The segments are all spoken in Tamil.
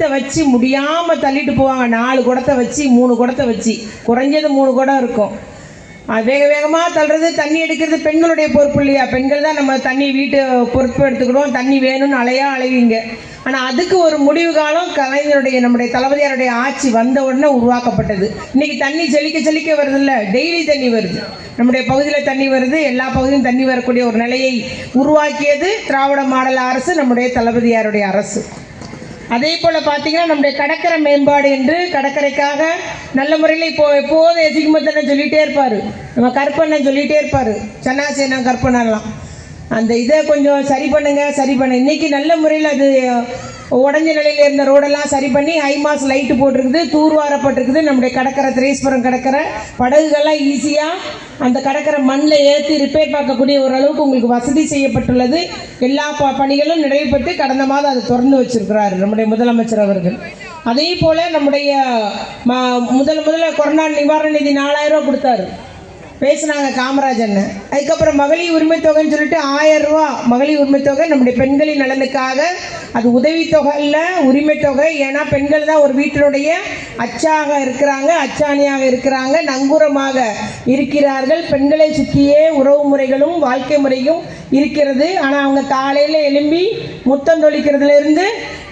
குடத்தை வச்சு முடியாமல் தள்ளிட்டு போவாங்க. 4 குடத்தை வச்சு 3 குடத்தை வச்சு, குறைஞ்சது 3 குடம் இருக்கும். வேக வேகமாக தள்ளுறது, தண்ணி எடுக்கிறது பெண்களுடைய பொறுப்பு இல்லையா? பெண்கள் தான் நம்ம தண்ணி வீட்டு பொறுப்பு எடுத்துக்கிடுவோம். தண்ணி வேணும்னு அலைவீங்க. ஆனால் அதுக்கு ஒரு முடிவு காலம் கலைஞருடைய நம்முடைய தளபதியாருடைய ஆட்சி வந்த உடனே உருவாக்கப்பட்டது. இன்றைக்கி தண்ணி செழிக்க வருது இல்லை, டெய்லி தண்ணி வருது. நம்முடைய பகுதியில் தண்ணி வருது, எல்லா பகுதியும் தண்ணி வரக்கூடிய ஒரு நிலையை உருவாக்கியது திராவிட மாடல் அரசு, நம்முடைய தளபதியாருடைய அரசு. அதே போல் பார்த்தீங்கன்னா நம்முடைய கடற்கரை மேம்பாடு என்று கடற்கரைக்காக நல்ல முறையில் எப்போதும் எசிகுமத்தனை சொல்லிகிட்டே இருப்பார், நம்ம கற்பனை சொல்லிகிட்டே இருப்பார், சன்னாசேனா கற்பனைலாம். அந்த இதை கொஞ்சம் சரி பண்ண இன்றைக்கி நல்ல முறையில் அது உடஞ்ச நிலையில் இருந்த ரோடெல்லாம் சரி பண்ணி ஹைமாஸ் லைட்டு போட்டிருக்குது, தூர்வாரப்பட்டிருக்குது. நம்முடைய கடற்கரை திரேஸ்வரம் கடற்கரை படகுகள்லாம் ஈஸியாக அந்த கடற்கரை மண்ணில் ஏற்றி ரிப்பேர் பார்க்கக்கூடிய ஓரளவுக்கு உங்களுக்கு வசதி செய்யப்பட்டுள்ளது. எல்லா பணிகளும் நிறைவுபட்டு கடந்த மாதம் அதை திறந்து வச்சிருக்கிறாரு நம்முடைய முதலமைச்சர் அவர்கள். அதே போல் நம்முடைய முதல்ல கொரோனா நிவாரண நிதி 4000 ரூபா கொடுத்தாரு, பேசினாங்க காமராஜன். அதுக்கப்புறம் மகளிர் உரிமை தொகைன்னு சொல்லிட்டு 1000 ரூபா மகளிர் உரிமை தொகை நம்முடைய பெண்களின் நலனுக்காக. அது உதவித்தொகை இல்லை, உரிமை தொகை. ஏன்னா பெண்கள் தான் ஒரு வீட்டினுடைய அச்சாக இருக்கிறாங்க, அச்சாணியாக இருக்கிறாங்க, நங்கூரமாக இருக்கிறார்கள். பெண்களை சுற்றியே உறவு முறைகளும் வாழ்க்கை முறையும் இருக்கிறது. ஆனால் அவங்க காலையில் எழும்பி முத்தம் தொளிக்கிறதுலேருந்து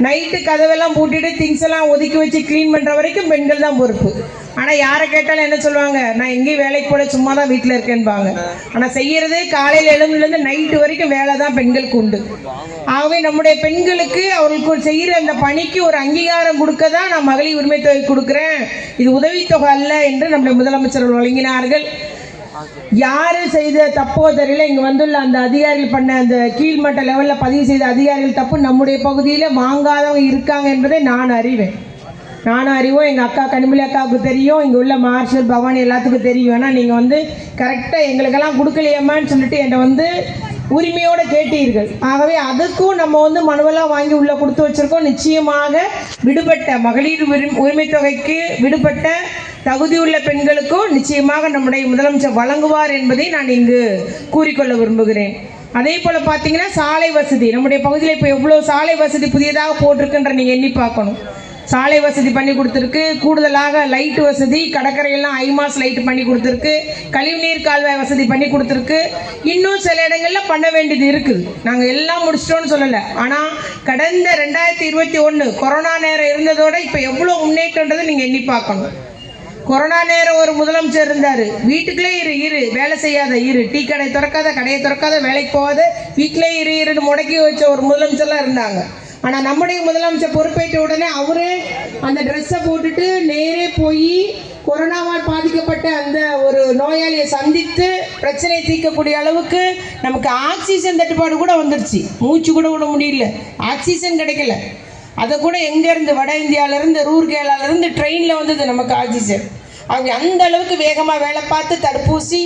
நைட்டு கதவெல்லாம் பூட்டிட்டு திங்ஸ் எல்லாம் ஒதுக்கி வச்சு க்ளீன் பண்ணுற வரைக்கும் பெண்கள் தான் பொறுப்பு. ஆனால் யாரை கேட்டாலும் என்ன சொல்லுவாங்க, நான் எங்கேயும் வேலைக்கு போல சும்மா தான் வீட்டில் இருக்கேன்பாங்க. ஆனால் செய்கிறது காலையில் எழுந்துலேருந்து நைட்டு வரைக்கும் வேலை தான் பெண்களுக்கு உண்டு. ஆகவே நம்முடைய பெண்களுக்கு அவர்களுக்கு செய்கிற அந்த பணிக்கு ஒரு அங்கீகாரம் கொடுக்க தான் நான் மகளிர் உரிமை தொகை கொடுக்குறேன், இது உதவித்தொகை அல்ல என்று நம்முடைய முதலமைச்சர் வழங்கினார்கள். யாரு செய்த தப்போ தெரியல, இங்கே வந்துள்ள அந்த அதிகாரிகள் பண்ண அந்த கீழ்மட்ட லெவலில் பதிவு செய்த அதிகாரிகள் தப்பு நம்முடைய பகுதியில் வாங்காதவங்க இருக்காங்க என்பதை நானும் அறிவோம். எங்கள் அக்கா கனிமொழி அக்காவுக்கு தெரியும், இங்கே உள்ள மார்ஷல் பவானி எல்லாத்துக்கும் தெரியும். ஏன்னா நீங்கள் கரெக்டாக எங்களுக்கெல்லாம் கொடுக்கலையம்மான்னு சொல்லிட்டு என்னை உரிமையோடு கேட்டீர்கள். ஆகவே அதுக்கும் நம்ம மனுவெல்லாம் வாங்கி உள்ளே கொடுத்து வச்சுருக்கோம். நிச்சயமாக விடுபட்ட மகளிர் உரிமை தொகைக்கு விடுபட்ட தகுதியுள்ள பெண்களுக்கும் நிச்சயமாக நம்முடைய முதலமைச்சர் வழங்குவார் என்பதை நான் இங்கு கூறிக்கொள்ள விரும்புகிறேன். அதே போல் பார்த்தீங்கன்னா சாலை வசதி நம்முடைய பகுதியில் இப்போ எவ்வளோ சாலை வசதி புதியதாக போட்டிருக்குன்ற நீங்கள் எண்ணி பார்க்கணும். சாலை வசதி பண்ணி கொடுத்துருக்கு, கூடுதலாக லைட்டு வசதி, கடற்கரையெல்லாம் ஐமாஸ் லைட்டு பண்ணி கொடுத்துருக்கு, கழிவுநீர் கால்வாய் வசதி பண்ணி கொடுத்துருக்கு. இன்னும் சில இடங்களில் பண்ண வேண்டியது இருக்குது. நாங்கள் எல்லாம் முடிச்சிட்டோன்னு சொல்லலை. ஆனால் கடந்த 2021 கொரோனா நேரம் இருந்ததோடு இப்போ எவ்வளோ முன்னேற்றன்றதை நீங்கள் எண்ணி பார்க்கணும். கொரோனா நேரம் ஒரு முதலமைச்சர் இருந்தார், வீட்டுக்குள்ளே இரு வேலை செய்யாத இரு, டீ கடை திறக்காத, கடையை திறக்காத, வேலைக்கு போகாத, வீட்டிலே இருன்னு முடக்கி வச்ச ஒரு முதலமைச்சர்லாம் இருந்தாங்க. ஆனால் நம்முடைய முதலமைச்சர் பொறுப்பேற்ற உடனே அவரே அந்த ட்ரெஸ்ஸை போட்டுட்டு நேரே போய் கொரோனாவால் பாதிக்கப்பட்ட அந்த ஒரு நோயாளியை சந்தித்து பிரச்சனையை தீர்க்கக்கூடிய அளவுக்கு நமக்கு ஆக்சிஜன் தட்டுப்பாடு கூட வந்துடுச்சு. மூச்சு கூட விட முடியல, ஆக்சிஜன் கிடைக்கல. அதை கூட எங்கேருந்து வட இந்தியாவிலேருந்து ரூர்கேலாலேருந்து ட்ரெயினில் வந்தது நமக்கு ஆக்சிஜன். அவங்க அந்த அளவுக்கு வேகமாக வேலை பார்த்து தடுப்பூசி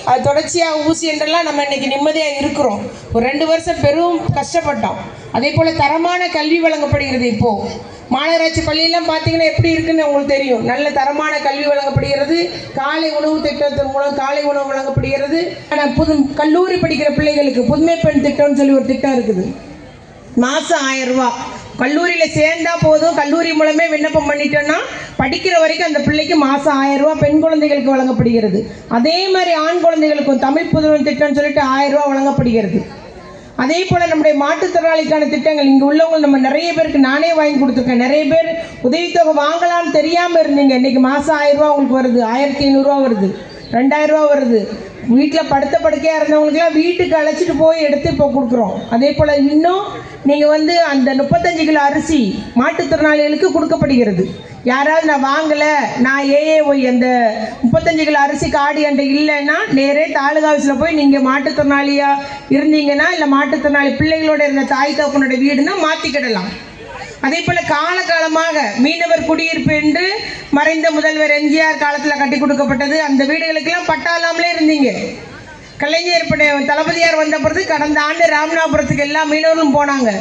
அது தொடர்ச்சியாக ஊசி என்றெல்லாம் நம்ம இன்றைக்கி நிம்மதியாக இருக்கிறோம். ஒரு 2 வருஷம் பெரும் கஷ்டப்பட்டோம். அதே போல் தரமான கல்வி வழங்கப்படுகிறது. இப்போது மாநகராட்சி பள்ளியெல்லாம் பார்த்தீங்கன்னா எப்படி இருக்குன்னு உங்களுக்கு தெரியும். நல்ல தரமான கல்வி வழங்கப்படுகிறது. காலை உணவு திட்டத்தின் மூலம் காலை உணவு வழங்கப்படுகிறது. ஆனால் கல்லூரி படிக்கிற பிள்ளைகளுக்கு புதுமை பெண் திட்டம்னு சொல்லி ஒரு திட்டம் இருக்குது. மாதம் 1000 ரூபா கல்லூரியில் சேர்ந்தா போதும். கல்லூரி மூலமே விண்ணப்பம் பண்ணிட்டோன்னா படிக்கிற வரைக்கும் அந்த பிள்ளைக்கு மாதம் 1000 ரூபா பெண் குழந்தைகளுக்கு வழங்கப்படுகிறது. அதே மாதிரி ஆண் குழந்தைகளுக்கும் தமிழ் புதுமை திட்டம்னு சொல்லிட்டு 1000 ரூபா வழங்கப்படுகிறது. அதே போல் நம்முடைய மாற்றுத்திறனாளிக்கான திட்டங்கள் இங்கே உள்ளவங்க நம்ம நிறைய பேருக்கு நானே வாங்கி கொடுத்துருக்கேன். நிறைய பேர் உதவித்தொகை வாங்கலாம்னு தெரியாமல் இருந்தீங்க. இன்றைக்கி மாதம் 1000 ரூபா உங்களுக்கு வருது, 1500 ரூபா வருது, 2000 ரூபா வருது. வீட்டில் படுத்த படுக்கையாக இருந்தவங்களுக்குலாம் வீட்டுக்கு அழைச்சிட்டு போய் எடுத்து இப்போ கொடுக்குறோம். அதே போல் இன்னும் நீங்கள் அந்த 35 கிலோ அரிசி மாற்றுத்திறனாளிகளுக்கு கொடுக்கப்படுகிறது. யாராவது நான் வாங்கலை, நான் ஏஏஒய் அந்த 35 கிலோ அரிசி கார்டு என்கிட்ட இல்லைன்னா நேரே தாலுகா ஆஃபீஸில் போய் நீங்கள் மாற்றுத்திறனாளியாக இருந்தீங்கன்னா இல்லை மாற்றுத்திறனாளி பிள்ளைகளோட இருந்த தாய் தகப்பனோட வீடுனா மாற்றிக்கிடலாம். அதே போல் காலகாலமாக மீனவர் குடியிருப்பு என்று மறைந்த முதல்வர் எம்ஜிஆர் காலத்தில் கட்டி கொடுக்கப்பட்டது. அந்த வீடுகளுக்கெல்லாம் பட்டாலாமலே இருந்தீங்க. கலைஞர் தளபதியார் வந்த பிறகு கடந்த ஆண்டு ராமநாதபுரத்துக்கு எல்லா மீனவர்களும் போனாங்க.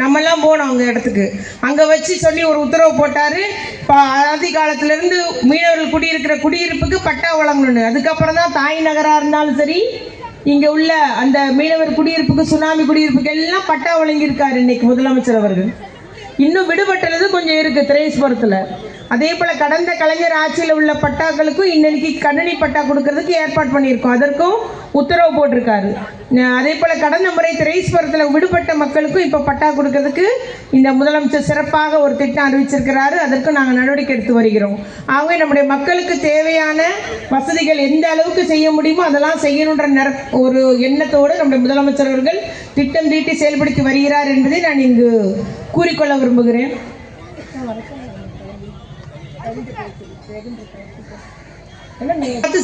நம்மெல்லாம் போனோம் அவங்க இடத்துக்கு. அங்கே வச்சு சொல்லி ஒரு உத்தரவு போட்டார், ஆதி காலத்திலேருந்து மீனவர்கள் குடியிருக்கிற குடியிருப்புக்கு பட்டா வழங்கணும்னு. அதுக்கப்புறம் தான் தாய் நகராக இருந்தாலும் சரி, இங்கே உள்ள அந்த மீனவர் குடியிருப்புக்கு சுனாமி குடியிருப்புக்கு எல்லாம் பட்டா வழங்கியிருக்காரு இன்னைக்கு முதலமைச்சர் அவர்கள். இன்னும் விடுபட்டுறது கொஞ்சம் இருக்குது திரேஸ்புரத்தில். அதே போல் கடந்த கலைஞர் ஆட்சியில் உள்ள பட்டாக்களுக்கும் இன்னைக்கு கணினி பட்டா கொடுக்கறதுக்கு ஏற்பாடு பண்ணியிருக்கோம். அதற்கும் உத்தரவு போட்டிருக்காரு. அதே போல் கடந்த முறை திரேஸ்புரத்தில் விடுபட்ட மக்களுக்கும் இப்போ பட்டா கொடுக்கறதுக்கு இந்த முதலமைச்சர் சிறப்பாக ஒரு திட்டம் அறிவிச்சிருக்கிறாரு. அதற்கு நாங்கள் நடவடிக்கை எடுத்து வருகிறோம். ஆகவே நம்முடைய மக்களுக்கு தேவையான வசதிகள் எந்த அளவுக்கு செய்ய முடியுமோ அதெல்லாம் செய்யணுன்ற ஒரு எண்ணத்தோடு நம்முடைய முதலமைச்சர் அவர்கள் திட்டம் தீட்டி செயல்படுத்தி வருகிறார் என்பதை நான் இங்கு கூறிக்கொள்ள விரும்புகிறேன்.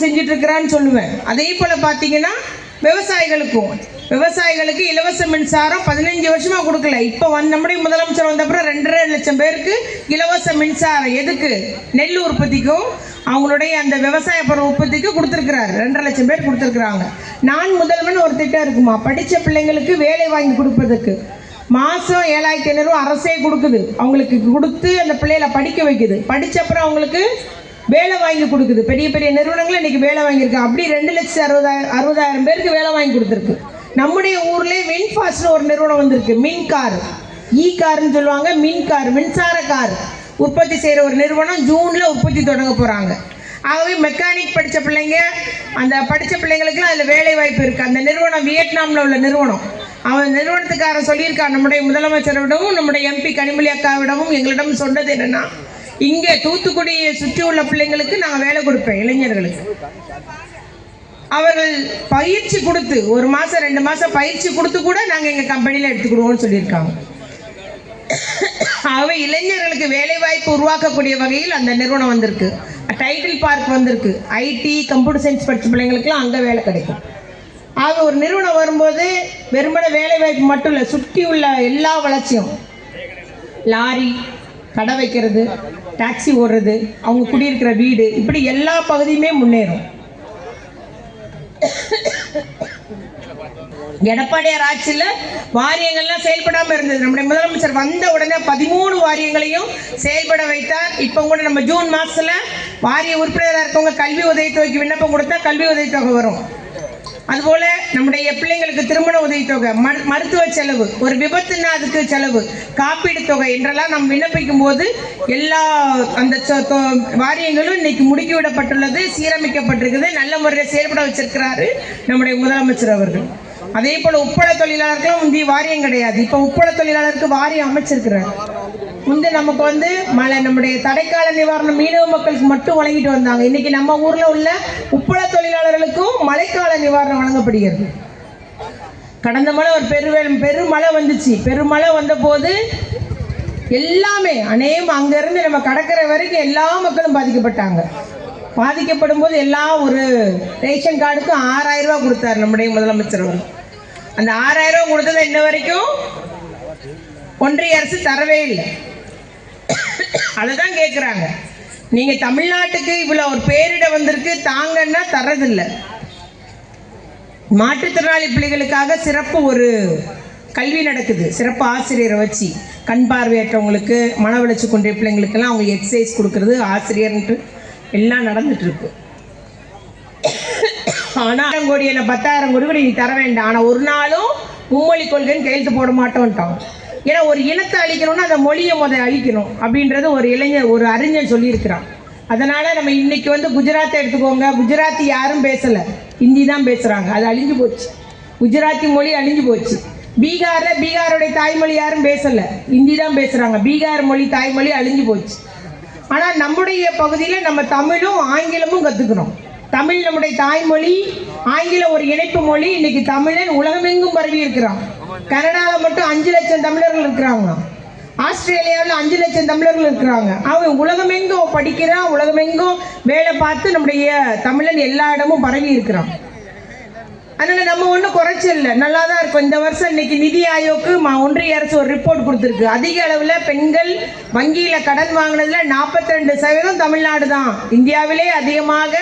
செஞ்சிட்டு இருக்கிறான்னு சொல்லுவேன். அதே போல பாத்தீங்கன்னா விவசாயிகளுக்கு இலவச மின்சாரம் 15 வருஷமா கொடுக்கல. இப்போ நம்முடைய முதலமைச்சர் வந்த அப்புறம் 2.5 லட்சம் பேருக்கு இலவச மின்சாரம் எதுக்கு? நெல் உற்பத்திக்கும் அவங்களுடைய அந்த விவசாய பொருள் உற்பத்திக்கு கொடுத்துருக்கிறாரு. 2.5 லட்சம் பேர் கொடுத்துருக்குறாங்க. நான் முதல்வன் ஒரு திட்டம் இருக்குமா, படித்த பிள்ளைங்களுக்கு வேலை வாங்கி கொடுப்பதற்கு மாதம் 7,500 அரசே கொடுக்குது. அவங்களுக்கு கொடுத்து அந்த பிள்ளைகளை படிக்க வைக்குது. படித்த அப்புறம் அவங்களுக்கு வேலை வாங்கி கொடுக்குது. பெரிய பெரிய நிறுவனங்கள் இன்னைக்கு வேலை வாங்கியிருக்கு. அப்படி 2,60,000 பேருக்கு வேலை வாங்கி கொடுத்துருக்கு. நம்முடைய ஊர்லேயே வின்ஃபாஸ்ட்னு ஒரு நிறுவனம் வந்திருக்கு. மின் கார், கார்னு சொல்லுவாங்க. மின் கார், மின்சார கார் உற்பத்தி செய்கிற ஒரு நிறுவனம் ஜூனில் உற்பத்தி தொடங்க போகிறாங்க. ஆகவே மெக்கானிக் படித்த பிள்ளைங்க, அந்த படித்த பிள்ளைங்களுக்குலாம் அதில் வேலை வாய்ப்பு இருக்குது. அந்த நிறுவனம் வியட்நாமில் உள்ள நிறுவனம். அவன் நிறுவனத்துக்காரன் சொல்லியிருக்கான், நம்முடைய முதலமைச்சரிடமும் நம்முடைய MP கனிமொழி அக்காவிடமும் எங்களிடம் சொன்னது என்னன்னா, இங்கே தூத்துக்குடியை சுற்றி உள்ள பிள்ளைங்களுக்கு நான் வேலை கொடுப்பேன். இளைஞர்களுக்கு அவர்கள் பயிற்சி கொடுத்து 1 மாதம் 2 மாதம் பயிற்சி கொடுத்து கூட நாங்கள் எங்கள் கம்பெனியில் எடுத்துக்கிடுவோம்னு சொல்லியிருக்காங்க. ஆகவே இளைஞர்களுக்கு வேலை வாய்ப்பு உருவாக்கக்கூடிய வகையில் அந்த நிறுவனம் வந்திருக்கு. டைட்டில் பார்க் வந்திருக்கு. IT கம்ப்யூட்டர் சயின்ஸ் படித்த பிள்ளைங்களுக்குலாம் அங்கே வேலை கிடைக்கும். ஆக ஒரு நிறுவனம் வரும்போது வெறுமன வேலை வாய்ப்பு மட்டும் இல்லை, சுற்றி உள்ள எல்லா வளர்ச்சியும், லாரி கடை வைக்கிறது, டாக்ஸி ஓடுறது, அவங்க குடியிருக்கிற வீடு, இப்படி எல்லா பகுதியுமே முன்னேறும். எடப்பாடியார் ஆட்சியில் வாரியங்கள்லாம் செயல்படாமல் இருந்தது. நம்முடைய முதலமைச்சர் வந்த உடனே 13 வாரியங்களையும் செயல்பட வைத்தார். இப்போ கூட நம்ம ஜூன் மாதத்தில் வாரிய உறுப்பினராக இருக்கவங்க கல்வி உதவித்தொகைக்கு விண்ணப்பம் கொடுத்தா கல்வி உதவித்தொகை வரும். அதுபோல நம்முடைய பிள்ளைங்களுக்கு திருமண உதவித்தொகை, மருத்துவ செலவு, ஒரு விபத்துன்னா அதுக்கு செலவு, காப்பீடு தொகை என்றெல்லாம் நம்ம விண்ணப்பிக்கும் போது எல்லா அந்த வாரியங்களும் இன்னைக்கு முடுக்கிவிடப்பட்டுள்ளது, சீரமைக்கப்பட்டிருக்குது, நல்ல முறையில் செயல்பட வச்சிருக்கிறாரு நம்முடைய முதலமைச்சர் அவர்கள். அதே போல உப்பள தொழிலாளர்களும் முந்தைய வாரியம் கிடையாது. இப்போ உப்பள தொழிலாளருக்கு வாரியம் அமைச்சிருக்கிறார். முந்தைய நமக்கு நம்முடைய தடைக்கால நிவாரணம் மீனவ மக்களுக்கு மட்டும் வழங்கிட்டு வந்தாங்க. இன்னைக்கு நம்ம ஊர்ல உள்ள உப்பள தொழிலாளர்களுக்கும் மழைக்கால நிவாரணம் வழங்கப்படுகிறது. கடந்த மழை ஒரு பெருமழை வந்துச்சு. பெருமழை வந்த போது எல்லாமே அங்கிருந்து நம்ம கடற்கரை வரைக்கும் எல்லா மக்களும் பாதிக்கப்பட்டாங்க. பாதிக்கப்படும் போது எல்லாம் ஒரு ரேஷன் கார்டுக்கும் 6,000 ரூபா கொடுத்தாரு நம்முடைய முதலமைச்சர் அவர்கள். அந்த 6,000 ரூபா கொடுத்தது இன்ன வரைக்கும் ஒன்றிய அரசு தரவே இல்லை. அதுதான் கேட்குறாங்க, நீங்க தமிழ்நாட்டுக்கு இவ்வளவு ஒரு பேரிட வந்திருக்கு, தாங்கன்னா தரதில்லை. மாற்றுத்திறனாளி பிள்ளைகளுக்காக சிறப்பு ஒரு கல்வி நடக்குது. சிறப்பு ஆசிரியரை வச்சு கண் பார்வையற்றவங்களுக்கு, மன வளர்ச்சி கொண்ட பிள்ளைங்களுக்கெல்லாம் அவங்க எக்ஸசைஸ் கொடுக்கறது, ஆசிரியர்ன்ட்டு எல்லாம் நடந்துட்டு இருக்கு. ஆனால் 1000 கோடி 10,000 கோடி கூட நீ தர வேண்டாம், ஆனால் ஒரு நாளும் மும்மொழி கொள்கைன்னு கையெழுத்து போட மாட்டோம்ட்டாங்க. ஏன்னா ஒரு இனத்தை அழிக்கணும்னா அந்த மொழியை அழிக்கணும் அப்படின்றது ஒரு அறிஞர் சொல்லியிருக்கிறான். அதனால நம்ம இன்னைக்கு குஜராத்தை எடுத்துக்கோங்க. குஜராத்தி யாரும் பேசலை, ஹிந்தி தான் பேசுகிறாங்க. அது அழிஞ்சு போச்சு. குஜராத்தி மொழி அழிஞ்சு போச்சு. பீகாருடைய தாய்மொழி யாரும் பேசலை, ஹிந்தி தான் பேசுகிறாங்க. பீகார் மொழி தாய்மொழி அழிஞ்சு போச்சு. ஆனால் நம்முடைய பகுதியில் நம்ம தமிழும் ஆங்கிலமும் கற்றுக்கணும். தமிழ் நம்முடைய தாய்மொழி, ஆங்கிலம் ஒரு இணைப்பு மொழி. இன்னைக்கு தமிழன் உலகமெங்கும் பரவி இருக்கிறான். கனடாவில் மட்டும் 5 லட்சம் தமிழர்கள் இருக்கிறாங்க. ஆஸ்திரேலியாவில் 5 லட்சம் தமிழர்கள் இருக்கிறாங்க. அவன் உலகமெங்கும் படிக்கிறான், உலகமெங்கும் வேலை பார்த்து நம்முடைய தமிழன் எல்லா இடமும் பரவி இருக்கிறான். அதனால நம்ம ஒன்றும் குறைச்சல, நல்லா தான் இருக்கும். இந்த வருஷம் இன்னைக்கு நிதி ஆயோக்கு ஒன்றிய அரசு ஒரு ரிப்போர்ட் கொடுத்துருக்கு. அதிக அளவில் பெண்கள் வங்கியில் கடன் வாங்கினதுல 42% தமிழ்நாடு தான். இந்தியாவிலே அதிகமாக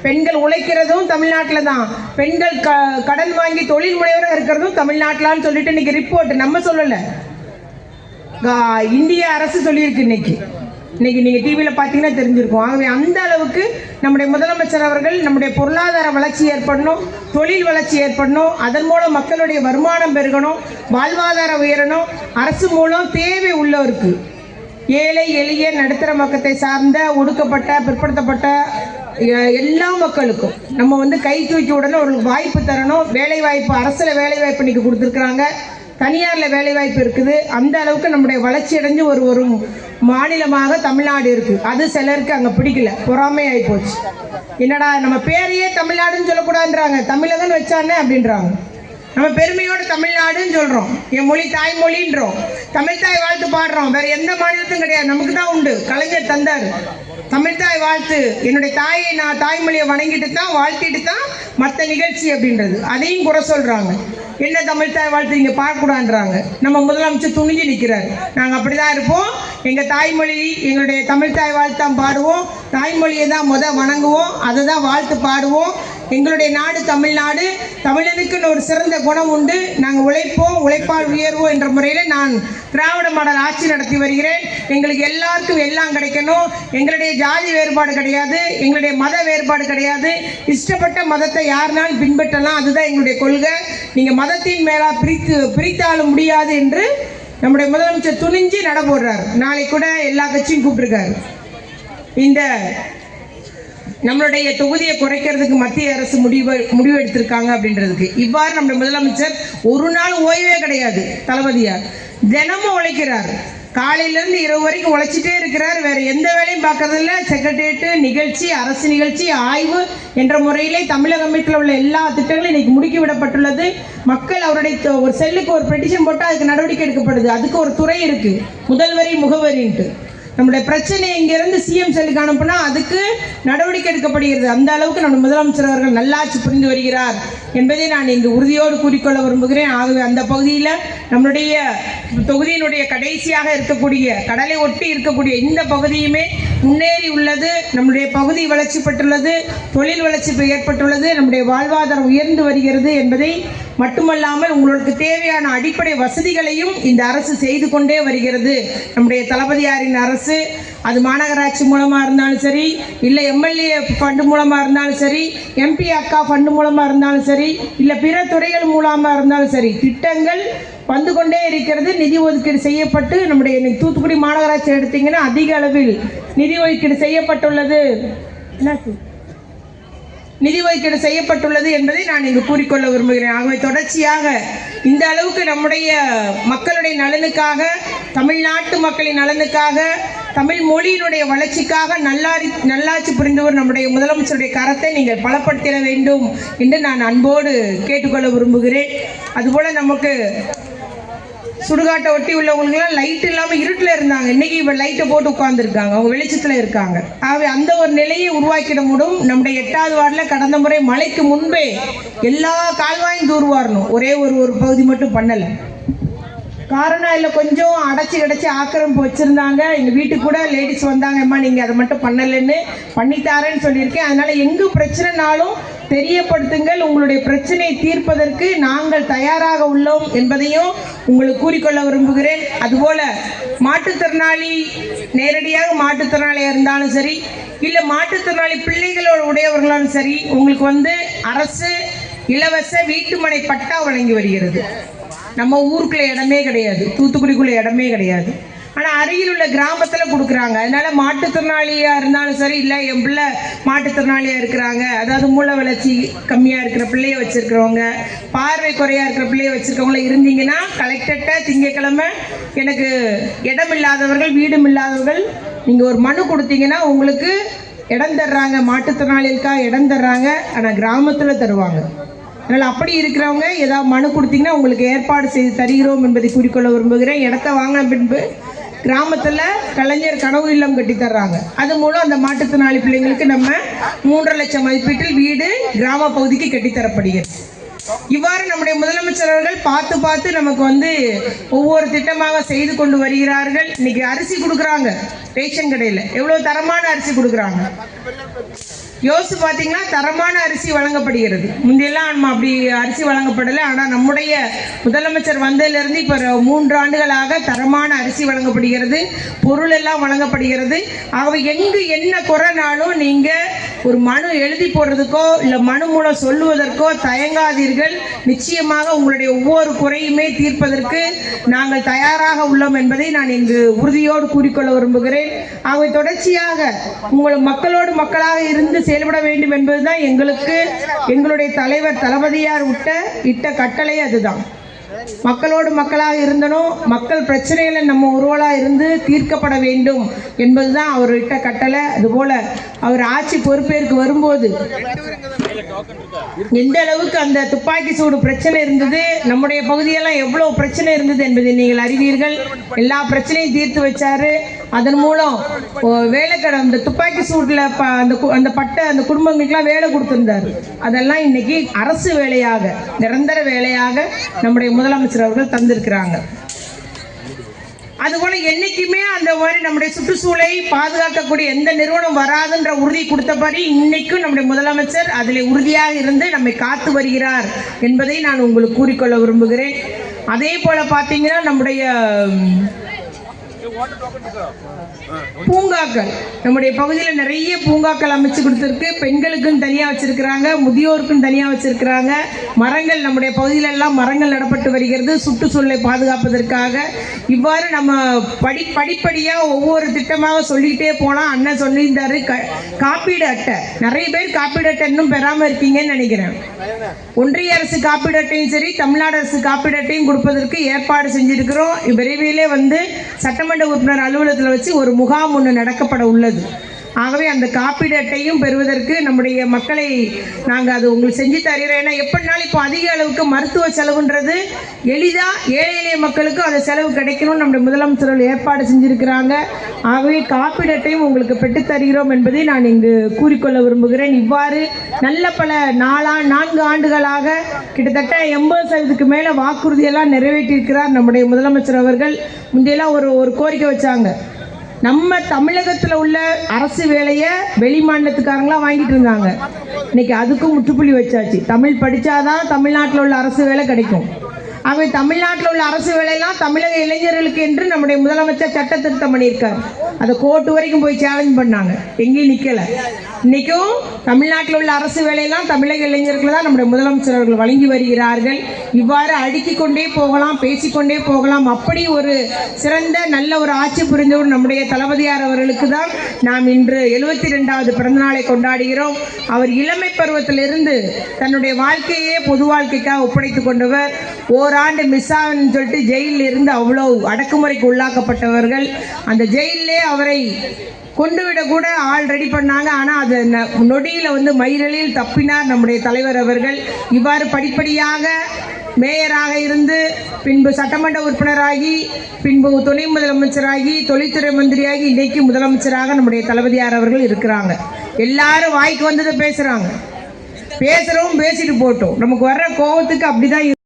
பெண்கள் உழைக்கிறதும் தமிழ்நாட்டில் தான். பெண்கள் கடன் வாங்கி தொழில் முனைவராக இருக்கிறதும் தமிழ்நாட்டிலான்னு சொல்லிட்டு இன்னைக்கு ரிப்போர்ட் நம்ம சொல்லலை, இந்திய அரசு சொல்லியிருக்கு. இன்னைக்கு இன்னைக்கு நீங்கள் டிவியில் பார்த்தீங்கன்னா தெரிஞ்சிருக்கும். ஆகவே அந்த அளவுக்கு நம்முடைய முதலமைச்சர் அவர்கள் நம்முடைய பொருளாதார வளர்ச்சி ஏற்படணும், தொழில் வளர்ச்சி ஏற்படணும், அதன் மூலம் மக்களுடைய வருமானம் பெருகணும், வாழ்வாதாரம் உயரணும். அரசு மூலம் தேவை உள்ளவருக்கு, ஏழை எளிய நடுத்தர மக்கத்தை சார்ந்த ஒடுக்கப்பட்ட பிற்படுத்தப்பட்ட எல்லா மக்களுக்கும் நம்ம கை தூக்கி உடனே ஒரு வாய்ப்பு தரணும். வேலை வாய்ப்பு, அரசில் வேலை வாய்ப்பு இன்னைக்கு கொடுத்துருக்குறாங்க, தனியாரில் வேலை வாய்ப்பு இருக்குது. அந்த அளவுக்கு நம்முடைய வளர்ச்சி அடைஞ்சு ஒரு மாநிலமாக தமிழ்நாடு இருக்குது. அது சிலருக்கு அங்கே பிடிக்கல, பொறாமை ஆகி போச்சு. என்னடா நம்ம பேரையே தமிழ்நாடுன்னு சொல்லக்கூடாதுன்றாங்க, தமிழகன்னு வச்சானே அப்படின்றாங்க. நம்ம பெருமையோடு தமிழ்நாடுன்னு சொல்கிறோம், என் மொழி தாய்மொழின்றோம், தமிழ்தாய் வாழ்த்து பாடுறோம். வேற எந்த மாநிலத்தும் கிடையாது, நமக்கு தான் உண்டு. கலைஞர் தந்தார் தமிழ்தாய் வாழ்த்து. என்னுடைய தாயை நான் தாய்மொழியை வணங்கிட்டு தான் வாழ்த்திட்டு தான் மற்ற நிகழ்ச்சி அப்படின்றது. அதையும் குறை சொல்கிறாங்க. என்ன தமிழ்தாய் வாழ்த்து இங்கே பார்க்கக்கூடாதுன்றாங்க. நம்ம முதலமைச்சர் துணிஞ்சு நிற்கிறார், நாங்கள் அப்படி தான் இருப்போம், எங்கள் தாய்மொழி எங்களுடைய தமிழ்தாய் வாழ்த்து தான் பாடுவோம், தாய்மொழியை தான் வணங்குவோம், அதை தான் வாழ்த்து பாடுவோம். எங்களுடைய நாடு தமிழ்நாடு, தமிழனுக்குன்னு ஒரு சிறந்த குணம் உண்டு, நாங்கள் உழைப்போம், உழைப்பால் உயர்வோம் என்ற முறையில் நான் திராவிட மாடல் ஆட்சி நடத்தி வருகிறேன். எங்களுக்கு எல்லாருக்கும் எல்லாம் கிடைக்கணும், எங்களுடைய ஜாதி வேறுபாடு கிடையாது, எங்களுடைய மத வேறுபாடு கிடையாது, இஷ்டப்பட்ட மதத்தை யாருனாலும் பின்பற்றலாம், அதுதான் எங்களுடைய கொள்கை. நீங்கள் மதத்தின் மேலா பிரித்தாலும் முடியாது என்று நம்முடைய முதலமைச்சர் துணிஞ்சு நட போடுறார். நாளை கூட எல்லா கட்சியும் கூப்பிட்டுருக்காரு. இந்த நம்மளுடைய தொகுதியை குறைக்கிறதுக்கு மத்திய அரசு முடிவு எடுத்திருக்காங்க அப்படின்றதுக்கு. இவ்வாறு நம்முடைய முதலமைச்சர் ஒரு நாள் ஓய்வே கிடையாது. தளபதியார் தினமும் உழைக்கிறார், காலையிலேருந்து இரவு வரைக்கும் உழைச்சிட்டே இருக்கிறார். வேற எந்த வேலையும் பார்க்கறதில்ல. செக்ரட்டேரியேட்டு நிகழ்ச்சி, அரசு நிகழ்ச்சி, ஆய்வு என்ற முறையிலே தமிழக அமைப்பில் உள்ள எல்லா திட்டங்களும் இன்னைக்கு முடுக்கி விடப்பட்டுள்ளது. மக்கள் அவருடைய ஒரு செல்லுக்கு ஒரு பெட்டிஷன் போட்டால் அதுக்கு நடவடிக்கை எடுக்கப்படுது. அதுக்கு ஒரு துறை இருக்கு, முதல்வரி முகவரின்ட்டு. நம்முடைய பிரச்சனை இங்கிருந்து சிஎம் செல்லுக்கு அனுப்புனா அதுக்கு நடவடிக்கை எடுக்கப்படுகிறது. அந்த அளவுக்கு நம்ம முதலமைச்சர் அவர்கள் நல்லாட்சி புரிந்து வருகிறார் என்பதை நான் இங்கு உறுதியோடு கூறிக்கொள்ள விரும்புகிறேன். ஆகவே அந்த பகுதியில் நம்முடைய தொகுதியினுடைய கடைசியாக இருக்கக்கூடிய கடலை ஒட்டி இருக்கக்கூடிய இந்த பகுதியுமே முன்னேறி உள்ளது. நம்முடைய பகுதி வளர்ச்சி பெற்றுள்ளது, தொழில் வளர்ச்சி ஏற்பட்டுள்ளது, நம்முடைய வாழ்வாதாரம் உயர்ந்து வருகிறது என்பதை மட்டுமல்லாமல் உங்களுக்கு தேவையான அடிப்படை வசதிகளையும் இந்த அரசு செய்து கொண்டே வருகிறது. நம்முடைய தளபதியாரின் அரசு, அது மாநகராட்சி மூலமாக இருந்தாலும் சரி, இல்லை எம்எல்ஏ ஃபண்டு மூலமாக இருந்தாலும் சரி, எம்பி அக்கா ஃபண்டு மூலமாக இருந்தாலும் சரி, இல்லை பிற துறைகள் மூலமாக இருந்தாலும் சரி, திட்டங்கள் வந்து கொண்டே இருக்கிறது. நிதி ஒதுக்கீடு செய்யப்பட்டு நம்முடைய தூத்துக்குடி மாநகராட்சி எடுத்தீங்கன்னா அதிக அளவில் நிதி ஒதுக்கீடு செய்யப்பட்டுள்ளது. நிதி ஒதுக்கீடு செய்யப்பட்டுள்ளது என்பதை நான் இங்கு கூறிக்கொள்ள விரும்புகிறேன். ஆகவே தொடர்ச்சியாக இந்த அளவுக்கு நம்முடைய மக்களுடைய நலனுக்காக, தமிழ்நாட்டு மக்களின் நலனுக்காக, தமிழ் மொழியினுடைய வளர்ச்சிக்காக நல்லாட்சி புரிந்தவர் நம்முடைய முதலமைச்சருடைய கரத்தை நீங்கள் பலப்படுத்திட வேண்டும் என்று நான் அன்போடு கேட்டுக்கொள்ள விரும்புகிறேன். அதுபோல் நமக்கு சுடுகாட்டை ஒட்டி உள்ளவங்களுக்குலாம் லைட் இல்லாமல் இருட்டில் இருந்தாங்க, இன்னைக்கு இப்போ லைட்டை போட்டு உட்காந்துருக்காங்க, அவங்க வெளிச்சத்தில் இருக்காங்க. ஆகவே அந்த ஒரு நிலையை உருவாக்கிட முடியும். நம்முடைய 8வது வார்டில் கடந்த முறை மழைக்கு முன்பே எல்லா கால்வாயும் தூர்வாரணும், ஒரே ஒரு பகுதி மட்டும் பண்ணலை. காரணம் இல்லை, கொஞ்சம் அடைச்சி ஆக்கிரமிப்பு வச்சுருந்தாங்க. எங்கள் வீட்டுக்கு கூட லேடிஸ் வந்தாங்கம்மா, நீங்கள் அதை மட்டும் பண்ணலைன்னு பண்ணித்தாரேன்னு சொல்லியிருக்கேன். அதனால் எங்கே பிரச்சனைனாலும் தெரியப்படுத்துங்கள், உங்களுடைய பிரச்சனையை தீர்ப்பதற்கு நாங்கள் தயாராக உள்ளோம் என்பதையும் உங்களுக்கு கூறிக்கொள்ள விரும்புகிறேன். அதுபோல் மாற்றுத்திறனாளி, நேரடியாக மாற்றுத்திறனாளியாக இருந்தாலும் சரி, இல்லை மாற்றுத்திறனாளி பிள்ளைகளோட உடையவர்களாலும் சரி, உங்களுக்கு அரசு இலவச வீட்டுமனை பட்டா வழங்கி வருகிறது. நம்ம ஊருக்குள்ள இடமே கிடையாது, தூத்துக்குடிக்குள்ள இடமே கிடையாது, ஆனால் அருகில் உள்ள கிராமத்தில் கொடுக்குறாங்க. அதனால மாற்றுத்திறனாளியாக இருந்தாலும் சரி, இல்லை என் பிள்ளை மாற்றுத்திறனாளியாக இருக்கிறாங்க, அதாவது மூளை வளர்ச்சி கம்மியாக இருக்கிற பிள்ளைய வச்சுருக்கிறவங்க, பார்வை குறையாக இருக்கிற பிள்ளைய வச்சுருக்கவங்கள இருந்தீங்கன்னா கலெக்டர்கிட்ட திங்கக்கிழமை எனக்கு இடம் இல்லாதவர்கள், வீடும் இல்லாதவர்கள் நீங்கள் ஒரு மனு கொடுத்தீங்கன்னா உங்களுக்கு இடம் தர்றாங்க. மாற்றுத்திறனாளிகளுக்காக இடம் தர்றாங்க, ஆனால் கிராமத்தில் தருவாங்க. அதனால் அப்படி இருக்கிறவங்க ஏதாவது மனு கொடுத்தீங்கன்னா உங்களுக்கு ஏற்பாடு செய்து தருகிறோம் என்பதை கூறிக்கொள்ள விரும்புகிறேன். இடத்த வாங்கின பின்பு கிராமத்தில் கலைஞர் கனவு இல்லம் கட்டி தர்றாங்க. அது மூலம் அந்த மாற்றுத்திறனாளி பிள்ளைங்களுக்கு நம்ம 3.5 லட்சம் மதிப்பீட்டில் வீடு கிராம பகுதிக்கு கட்டித்தரப்படுகிறது. இவ்வாறு நம்முடைய முதலமைச்சர் அவர்கள் பார்த்து நமக்கு ஒவ்வொரு திட்டமாக செய்து கொண்டு வருகிறார்கள். இன்னைக்கு அரிசி கொடுக்குறாங்க ரேஷன் கடையில், எவ்வளோ தரமான அரிசி கொடுக்குறாங்க. யோசிச்சு பார்த்தீங்கன்னா தரமான அரிசி வழங்கப்படுகிறது. முந்தையெல்லாம் நம்ம அப்படி அரிசி வழங்கப்படலை. ஆனால் நம்முடைய முதலமைச்சர் வந்ததிலிருந்து இப்போ 3 ஆண்டுகளாக தரமான அரிசி வழங்கப்படுகிறது, பொருள் எல்லாம் வழங்கப்படுகிறது. ஆகவே எங்கு என்ன குறைனாலும் நீங்கள் ஒரு மனு எழுதி போடுறதுக்கோ இல்லை மனு மூலம் சொல்லுவதற்கோ தயங்காதீர்கள். நிச்சயமாக உங்களுடைய ஒவ்வொரு குறையுமே தீர்ப்பதற்கு நாங்கள் தயாராக உள்ளோம் என்பதை நான் இங்கு உறுதியோடு கூறிக்கொள்ள விரும்புகிறேன். ஆகவே தொடர்ச்சியாக உங்கள் மக்களோடு மக்களாக இருந்து செயல்பட வேண்டும் என்பதுதான் எங்களுடைய தலைவர் தளபதியார் இட்ட கட்டளை. அதுதான் மக்களோடு மக்களாக இருந்தனும், மக்கள் பிரச்சனைகளை நம்ம ஒருவலாக இருந்து தீர்க்கப்பட வேண்டும் என்பதுதான் அவர் இட்ட கட்டளை. அதுபோல அவர் ஆட்சி பொறுப்பேற்க வரும்போது எந்த அளவுக்கு அந்த துப்பாக்கி சூடு பிரச்சனை இருந்தது, நம்முடைய பகுதியெல்லாம் எவ்வளவு பிரச்சனை இருந்தது என்பதை நீங்கள் அறிவீர்கள். எல்லா பிரச்சனையும் தீர்த்து வச்சாரு. அதன் மூலம் வேலைக்கடை அந்த துப்பாக்கி சூட்டில் அந்த குடும்பங்களுக்கெல்லாம் வேலை கொடுத்திருந்தாரு. அதெல்லாம் இன்னைக்கு அரசு வேலையாக, நிரந்தர வேலையாக நம்முடைய முதலமைச்சர் அவர்கள் தந்திருக்கிறாங்க. அதுபோல என்னைக்குமே அந்த மாதிரி நம்முடைய சுற்றுச்சூழலை பாதுகாக்கக்கூடிய எந்த நிறுவனம் வராதுன்ற உறுதி கொடுத்தபடி இன்னைக்கும் நம்முடைய முதலமைச்சர் அதில் உறுதியாக இருந்து நம்மை காத்து வருகிறார் என்பதை நான் உங்களுக்கு கூறிக்கொள்ள விரும்புகிறேன். அதே போல பார்த்தீங்கன்னா நம்முடைய பூங்காக்கள், நம்முடைய பகுதியில் நிறைய பூங்காக்கள் அமைச்சு கொடுத்துருக்கு. பெண்களுக்கும் தனியாக வச்சிருக்கிறாங்க, முதியோருக்கும் தனியாக வச்சிருக்கிறாங்க. மரங்கள் நம்முடைய பகுதியில எல்லாம் மரங்கள் நடப்பட்டு வருகிறது சுற்றுச்சூழலை பாதுகாப்பதற்காக. இவ்வாறு நம்ம படிப்படியாக ஒவ்வொரு திட்டமாக சொல்லிக்கிட்டே போனால். அண்ணன் சொல்லியிருந்தாரு காப்பீடு அட்டை. நிறைய பேர் காப்பீடு அட்டை இன்னும் பெறாமல் இருக்கீங்கன்னு நினைக்கிறேன். ஒன்றிய அரசு காப்பீடு அட்டையும் சரி, தமிழ்நாடு அரசு காப்பீடு அட்டையும் கொடுப்பதற்கு ஏற்பாடு செஞ்சிருக்கிறோம். விரைவிலே சட்டமன்ற உறுப்பினர் அலுவலகத்தில் வச்சு ஒரு முகாம் ஒன்று நடக்கப்பட உள்ளது. ஆகவே அந்த காப்பீடு அட்டையும் பெறுவதற்கு நம்முடைய மக்களை நாங்கள் அது உங்களுக்கு செஞ்சு தருகிறோம். ஏன்னா எப்படினாலும் இப்போ அதிக அளவுக்கு மருத்துவ செலவுன்றது எளிதாக ஏழை எளிய மக்களுக்கும் அந்த செலவு கிடைக்கணும்னு நம்முடைய முதலமைச்சர்கள் ஏற்பாடு செஞ்சுருக்கிறாங்க. ஆகவே காப்பீடு அட்டையும் உங்களுக்கு பெற்றுத் தருகிறோம் என்பதை நான் இங்கு கூறிக்கொள்ள விரும்புகிறேன். இவ்வாறு நல்ல பல 4 ஆண்டுகளாக கிட்டத்தட்ட 80% மேலே வாக்குறுதியெல்லாம் நிறைவேற்றியிருக்கிறார் நம்முடைய முதலமைச்சர் அவர்கள். முந்தையெல்லாம் ஒரு கோரிக்கை வச்சாங்க, நம்ம தமிழகத்தில் உள்ள அரசு வேலையை வெளி மாநிலத்துக்காரங்களாம் வாங்கிட்டு இருந்தாங்க. இன்னைக்கு அதுக்கும் முற்றுப்புள்ளி வச்சாச்சு. தமிழ் படித்தாதான் தமிழ்நாட்டில் உள்ள அரசு வேலை கிடைக்கும். ஆகவே தமிழ்நாட்டில் உள்ள அரசு வேலையெல்லாம் தமிழக இளைஞர்களுக்கு என்று நம்முடைய முதலமைச்சர் சட்ட திருத்தம் பண்ணியிருக்கார். அதை கோர்ட்டு வரைக்கும் போய் சேலஞ்ச் பண்ணாங்க, எங்கேயும் நிற்கலை. இன்னைக்கும் தமிழ்நாட்டில் உள்ள அரசு வேலையெல்லாம் தமிழக இளைஞர்கள் தான் நம்முடைய முதலமைச்சர் அவர்கள் வழங்கி வருகிறார்கள். இவ்வாறு அடுக்கிக் கொண்டே போகலாம், பேசிக்கொண்டே போகலாம். அப்படி ஒரு சிறந்த நல்ல ஒரு ஆட்சி புரிந்தவர் நம்முடைய தளபதியார் அவர்களுக்கு தான் நாம் இன்று 72வது பிறந்த நாளை கொண்டாடுகிறோம். அவர் இளமை பருவத்திலிருந்து தன்னுடைய வாழ்க்கையே பொது வாழ்க்கைக்காக ஒப்படைத்துக் கொண்டவர். ஓராண்டு மிஸ் ஆகுன்னு சொல்லிட்டு ஜெயிலில் இருந்து அவ்வளோ அடக்குமுறைக்கு உள்ளாக்கப்பட்டவர்கள். அந்த ஜெயிலே அவரை கொண்டுவிட கூட ஆள் ரெடி பண்ணாங்க. ஆனால் அது நொடியில் மயிரலில் தப்பினார் நம்முடைய தலைவர் அவர்கள். இவ்வாறு படிப்படியாக மேயராக இருந்து பின்பு சட்டமன்ற உறுப்பினராகி பின்பு துணை முதலமைச்சராகி தொழில்துறை மந்திரியாகி இன்றைக்கு முதலமைச்சராக நம்முடைய தளபதியார் அவர்கள் இருக்கிறாங்க. எல்லாரும் வாய்க்கு வந்ததை பேசுகிறாங்க. பேசுகிறவும் பேசிட்டு போட்டோம். நமக்கு வர்ற கோபத்துக்கு அப்படிதான்